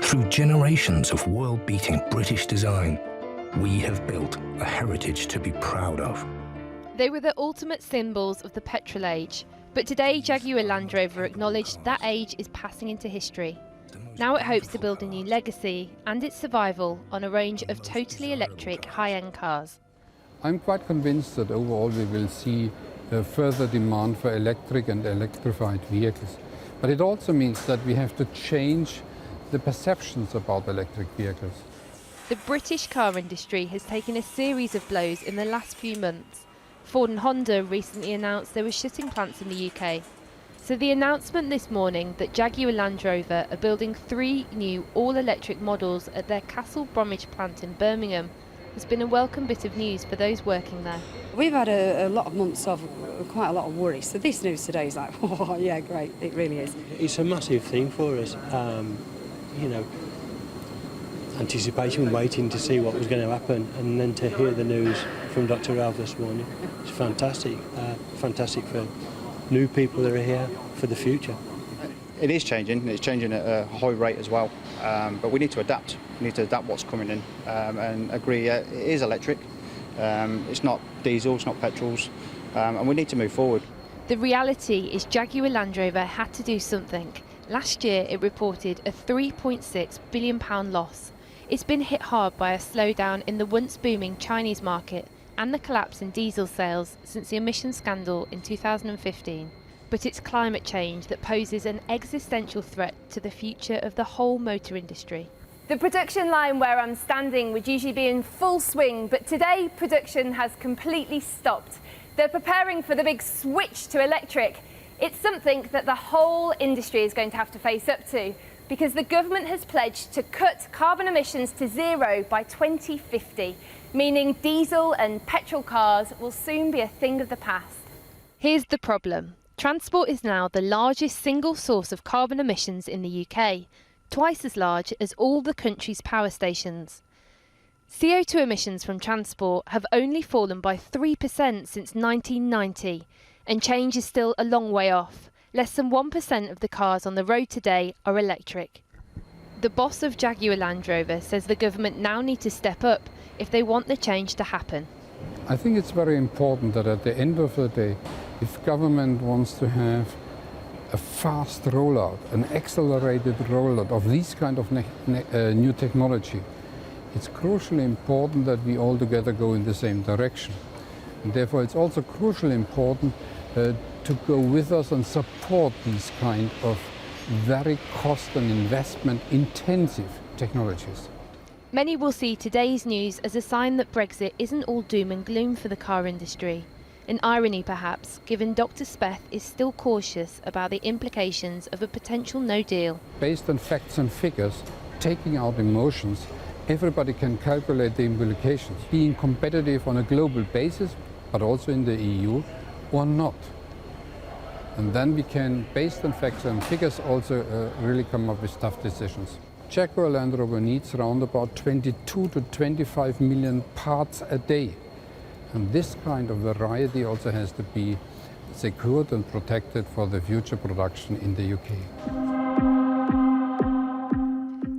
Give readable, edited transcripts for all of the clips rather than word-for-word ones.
Through generations of world-beating British design, we have built a heritage to be proud of. They were the ultimate symbols of the petrol age, but today Jaguar Land Rover acknowledged that age is passing into history. Now it hopes to build a new legacy and its survival on a range of totally electric high-end cars. I'm quite convinced that overall we will see further demand for electric and electrified vehicles. But it also means that we have to change the perceptions about electric vehicles. The British car industry has taken a series of blows in the last few months. Ford and Honda recently announced they were shutting plants in the UK. So the announcement this morning that Jaguar Land Rover are building 3 new all-electric models at their Castle Bromwich plant in Birmingham has been a welcome bit of news for those working there. We've had a lot of months of quite a lot of worry, so this news today is like, oh yeah, great, it really is. It's a massive thing for us, anticipation, waiting to see what was going to happen, and then to hear the news from Dr. Ralph this morning. It's fantastic, fantastic for new people that are here for the future. It is changing, it's changing at a high rate as well, but we need to adapt. We need to adapt what's coming in and agree it is electric, it's not diesel, it's not petrols, and we need to move forward. The reality is Jaguar Land Rover had to do something. Last year it reported a £3.6 billion loss. It's been hit hard by a slowdown in the once booming Chinese market and the collapse in diesel sales since the emissions scandal in 2015. But it's climate change that poses an existential threat to the future of the whole motor industry. The production line where I'm standing would usually be in full swing, but today production has completely stopped. They're preparing for the big switch to electric. It's something that the whole industry is going to have to face up to, because the government has pledged to cut carbon emissions to 0 by 2050, meaning diesel and petrol cars will soon be a thing of the past. Here's the problem. Transport is now the largest single source of carbon emissions in the UK, twice as large as all the country's power stations. CO2 emissions from transport have only fallen by 3% since 1990, and change is still a long way off. Less than 1% of the cars on the road today are electric. The boss of Jaguar Land Rover says the government now need to step up if they want the change to happen. I think it's very important that at the end of the day, if government wants to have a fast rollout, an accelerated rollout of this kind of new technology, it's crucially important that we all together go in the same direction. And therefore it's also crucially important to go with us and support these kind of very cost and investment intensive technologies. Many will see today's news as a sign that Brexit isn't all doom and gloom for the car industry. An irony perhaps, given Dr. Speth is still cautious about the implications of a potential no deal. Based on facts and figures, taking out emotions, everybody can calculate the implications, being competitive on a global basis, but also in the EU, or not. And then we can, based on facts and figures, also really come up with tough decisions. Jaguar Land Rover needs around about 22 to 25 million parts a day. And this kind of variety also has to be secured and protected for the future production in the UK.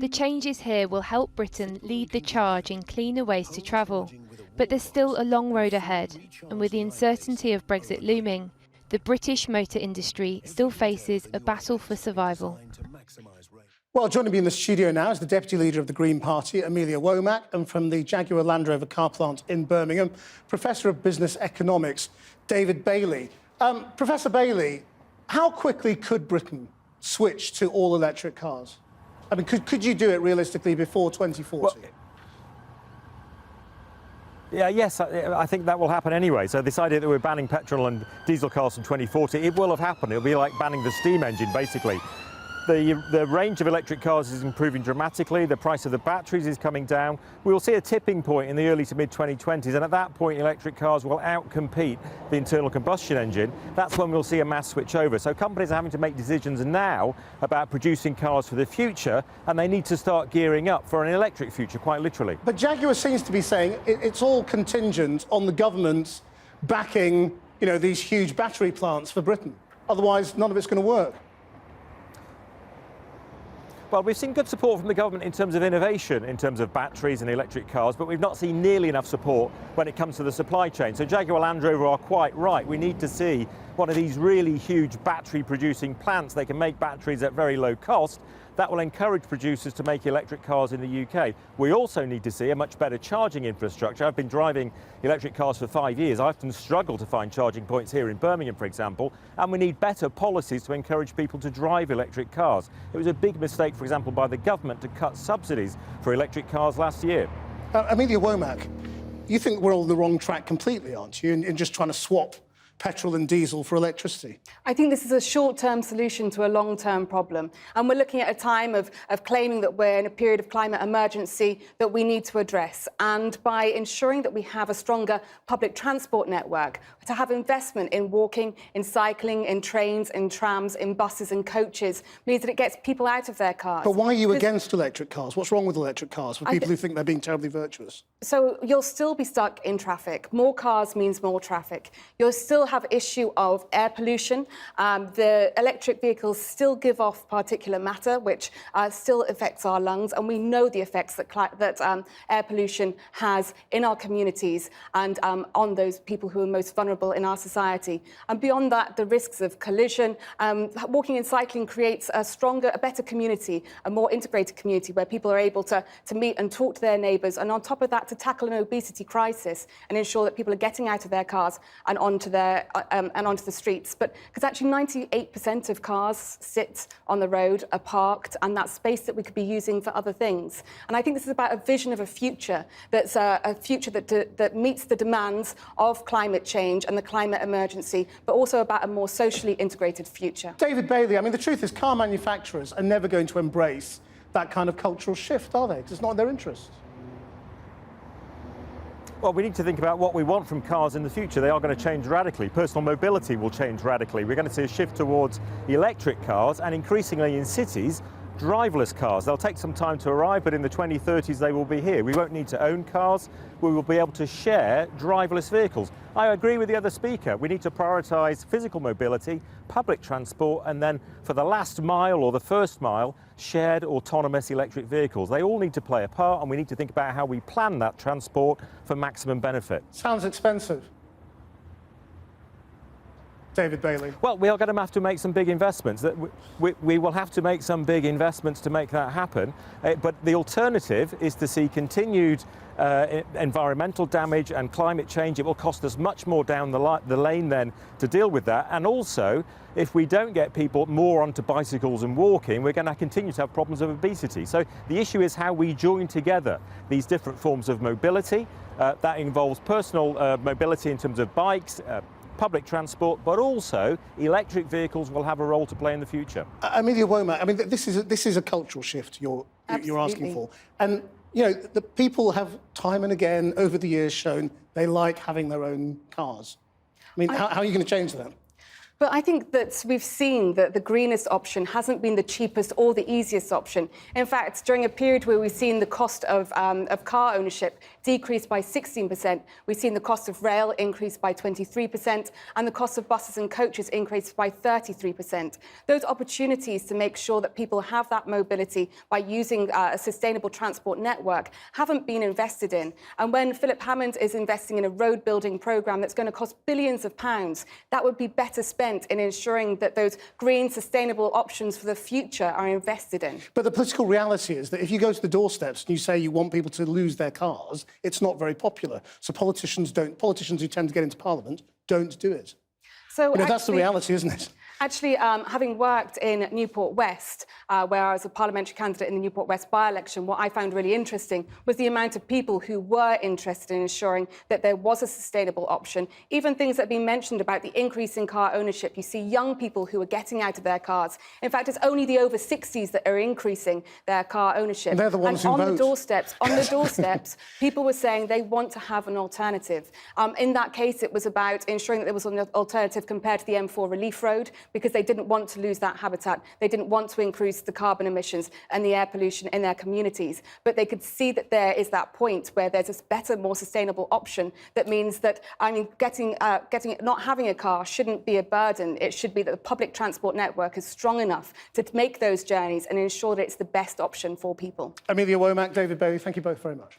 The changes here will help Britain lead the charge in cleaner ways to travel. But there's still a long road ahead, and with the uncertainty of Brexit looming, the British motor industry still faces a battle for survival. Well, joining me in the studio now is the Deputy Leader of the Green Party, Amelia Womack, and from the Jaguar Land Rover car plant in Birmingham, Professor of Business Economics, David Bailey. Professor Bailey, how quickly could Britain switch to all-electric cars? I mean, could you do it realistically before 2040? Well, yes, I think that will happen anyway. So this idea that we're banning petrol and diesel cars from 2040, it will have happened. It'll be like banning the steam engine, basically. The range of electric cars is improving dramatically. The price of the batteries is coming down. We will see a tipping point in the early to mid-2020s, and at that point, electric cars will outcompete the internal combustion engine. That's when we'll see a mass switch over. So companies are having to make decisions now about producing cars for the future, and they need to start gearing up for an electric future, quite literally. But Jaguar seems to be saying it's all contingent on the government backing, these huge battery plants for Britain. Otherwise, none of it's going to work. Well, we've seen good support from the government in terms of innovation, in terms of batteries and electric cars, but we've not seen nearly enough support when it comes to the supply chain. So Jaguar Land Rover are quite right. We need to see one of these really huge battery producing plants. They can make batteries at very low cost. That will encourage producers to make electric cars in the UK. We also need to see a much better charging infrastructure. I've been driving electric cars for 5 years. I often struggle to find charging points here in Birmingham, for example, and we need better policies to encourage people to drive electric cars. It was a big mistake, for example, by the government to cut subsidies for electric cars last year. Amelia Womack, you think we're on the wrong track completely, aren't you, in just trying to swap petrol and diesel for electricity? I think this is a short-term solution to a long-term problem. And we're looking at a time of claiming that we're in a period of climate emergency that we need to address. And by ensuring that we have a stronger public transport network, to have investment in walking, in cycling, in trains, in trams, in buses and coaches, means that it gets people out of their cars. But why are you against electric cars? What's wrong with electric cars for people who think they're being terribly virtuous? So you'll still be stuck in traffic. More cars means more traffic. You'll still have issue of air pollution. The electric vehicles still give off particulate matter, which still affects our lungs, and we know the effects that air pollution has in our communities and on those people who are most vulnerable in our society. And beyond that, the risks of collision. Walking and cycling creates a stronger, a better community, a more integrated community where people are able to meet and talk to their neighbours, and on top of that, to tackle an obesity crisis and ensure that people are getting out of their cars and onto the streets. But because actually 98% of cars sit on the road, are parked, and that's space that we could be using for other things. And I think this is about a vision of a future that's a future that meets the demands of climate change and the climate emergency, but also about a more socially integrated future. David Bailey, I mean, the truth is car manufacturers are never going to embrace that kind of cultural shift, are they? Because it's not in their interest. Well, we need to think about what we want from cars in the future. They are going to change radically. Personal mobility will change radically. We're going to see a shift towards electric cars and increasingly in cities, driverless cars. They'll take some time to arrive, but in the 2030s they will be here. We won't need to own cars. We will be able to share driverless vehicles. I agree with the other speaker. We need to prioritise physical mobility, public transport, and then for the last mile or the first mile, shared autonomous electric vehicles. They all need to play a part, and we need to think about how we plan that transport for maximum benefit. Sounds expensive. David Bailey. Well, we are going to have to make some big investments. We will have to make some big investments to make that happen. But the alternative is to see continued environmental damage and climate change. It will cost us much more down the lane then to deal with that. And also, if we don't get people more onto bicycles and walking, we're going to continue to have problems of obesity. So the issue is how we join together these different forms of mobility. That involves personal mobility in terms of bikes, public transport, but also electric vehicles will have a role to play in the future. Amelia Womack, I mean, this is a cultural shift you're asking for. And, you know, the people have time and again over the years shown they like having their own cars. I mean, how are you going to change that? But I think that we've seen that the greenest option hasn't been the cheapest or the easiest option. In fact, during a period where we've seen the cost of car ownership decrease by 16%, we've seen the cost of rail increase by 23%, and the cost of buses and coaches increase by 33%. Those opportunities to make sure that people have that mobility by using a sustainable transport network haven't been invested in. And when Philip Hammond is investing in a road building programme that's going to cost billions of pounds, that would be better spent in ensuring that those green, sustainable options for the future are invested in. But the political reality is that if you go to the doorsteps and you say you want people to lose their cars, it's not very popular. So politicians who tend to get into Parliament don't do it. So that's the reality, isn't it? Actually, having worked in Newport West, where I was a parliamentary candidate in the Newport West by-election, what I found really interesting was the amount of people who were interested in ensuring that there was a sustainable option. Even things that have been mentioned about the increase in car ownership. You see young people who are getting out of their cars. In fact, it's only the over 60s that are increasing their car ownership. And they're the ones who vote. On the doorsteps, people were saying they want to have an alternative. In that case, it was about ensuring that there was an alternative compared to the M4 Relief Road, because they didn't want to lose that habitat. They didn't want to increase the carbon emissions and the air pollution in their communities. But they could see that there is that point where there's a better, more sustainable option that means that, not having a car shouldn't be a burden. It should be that the public transport network is strong enough to make those journeys and ensure that it's the best option for people. Amelia Womack, David Bailey, thank you both very much.